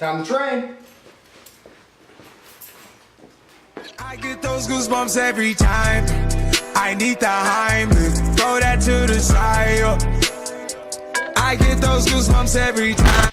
Found the train. I get those goosebumps every time. I need the Heimlich, throw that to the side. I get those goosebumps every time.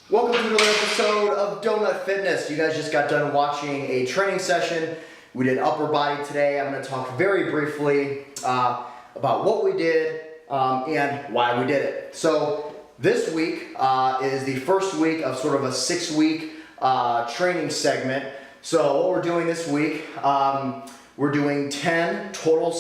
Welcome to another episode of Donut Fitness. You guys just got done watching a training session. We did upper body today. I'm going to talk very briefly about what we did and why we did it. So this week is the first week of sort of a 6-week training segment. So what we're doing this week, we're doing 10 total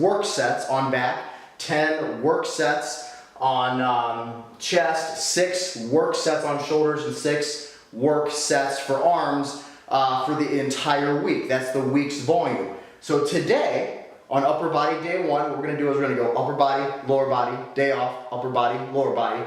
work sets on back, 10 work sets on chest, 6 work sets on shoulders, and 6 work sets for arms for the entire week. That's the week's volume. So today, on upper body day 1, what we're going to do is we're going to go upper body, lower body, day off, upper body, lower body.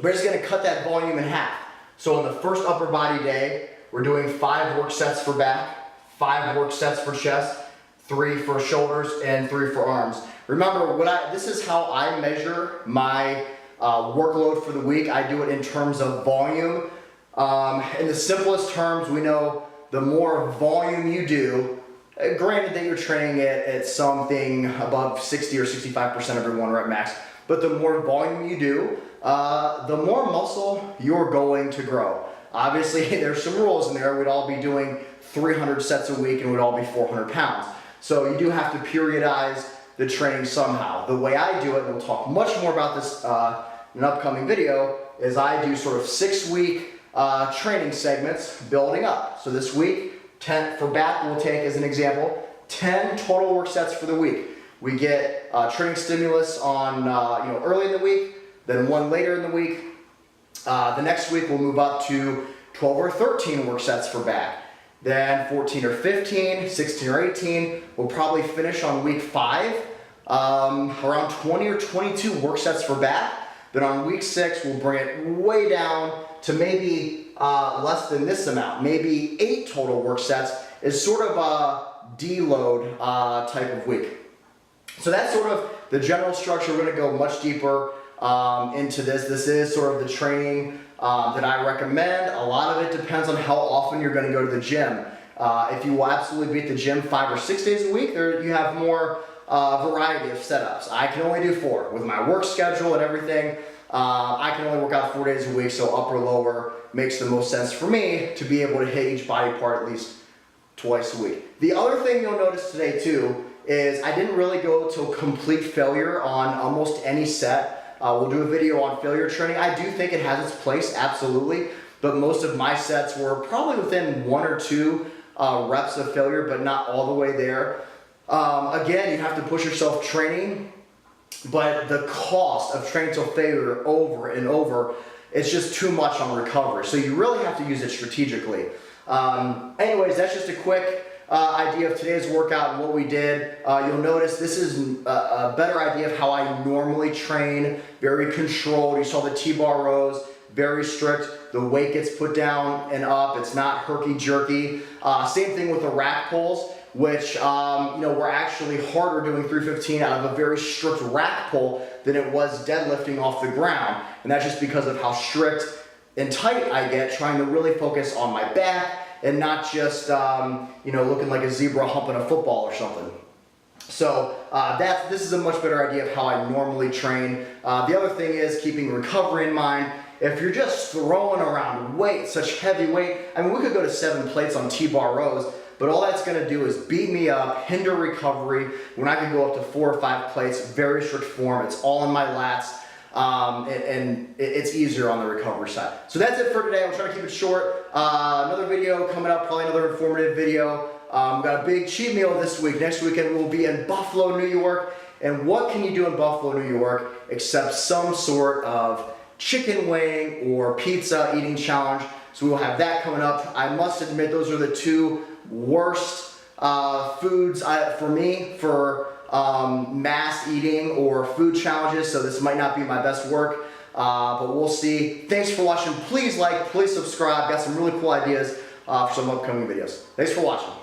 We're just going to cut that volume in half. So on the first upper body day, we're doing 5 work sets for back, 5 work sets for chest, 3 for shoulders, and 3 for arms. Remember, this is how I measure my workload for the week. I do it in terms of volume. In the simplest terms, we know the more volume you do, granted that you're training at something above 60 or 65% of your 1 rep max, but the more volume you do, the more muscle you're going to grow. Obviously, there's some rules in there. We'd all be doing 300 sets a week and we'd all be 400 pounds. So you do have to periodize the training somehow. The way I do it, and we'll talk much more about this in an upcoming video, is I do sort of 6-week training segments building up. So this week, 10 for back, we'll take as an example, 10 total work sets for the week. We get training stimulus on early in the week, then 1 later in the week. The next week we'll move up to 12 or 13 work sets for back. Then 14 or 15, 16 or 18. We'll probably finish on week 5, around 20 or 22 work sets for back. Then on week 6, we'll bring it way down to maybe less than this amount. Maybe 8 total work sets is sort of a deload type of week. So that's sort of the general structure. We're going to go much deeper into this. This is sort of the training that I recommend. A lot of it depends on how often you're going to go to the gym. If you will absolutely be at the gym 5 or 6 days a week, you have more variety of setups. I can only do 4. With my work schedule and everything, I can only work out 4 days a week, so upper lower makes the most sense for me to be able to hit each body part at least twice a week. The other thing you'll notice today too is I didn't really go to complete failure on almost any set. We'll do a video on failure training. I do think it has its place, absolutely, but most of my sets were probably within 1 or 2 reps of failure, but not all the way there. Again, you have to push yourself training, but the cost of training till failure over and over, it's just too much on recovery. So you really have to use it strategically. Anyways, that's just a quick idea of today's workout and what we did. You'll notice this is a better idea of how I normally train, very controlled. You saw the T-bar rows, very strict. The weight gets put down and up. It's not herky-jerky. Same thing with the rack pulls, which we're actually harder doing 315 out of a very strict rack pull than it was deadlifting off the ground. And that's just because of how strict and tight I get, trying to really focus on my back and not just looking like a zebra humping a football or something. So this is a much better idea of how I normally train. The other thing is keeping recovery in mind. If you're just throwing around weight, such heavy weight, I mean, we could go to 7 plates on T-bar rows, but all that's going to do is beat me up, hinder recovery. When I can go up to 4 or 5 plates, very strict form, it's all in my lats. And it's easier on the recovery side. So that's it for today. We'll try to keep it short. Another video coming up, probably another informative video. We've got a big cheat meal this week. Next weekend we'll be in Buffalo, New York. And what can you do in Buffalo, New York, except some sort of chicken wing or pizza eating challenge? So we'll have that coming up. I must admit, those are the 2 worst foods for me for mass eating or food challenges, so this might not be my best work, but we'll see. Thanks for watching. Please like, please subscribe. Got some really cool ideas for some upcoming videos. Thanks for watching.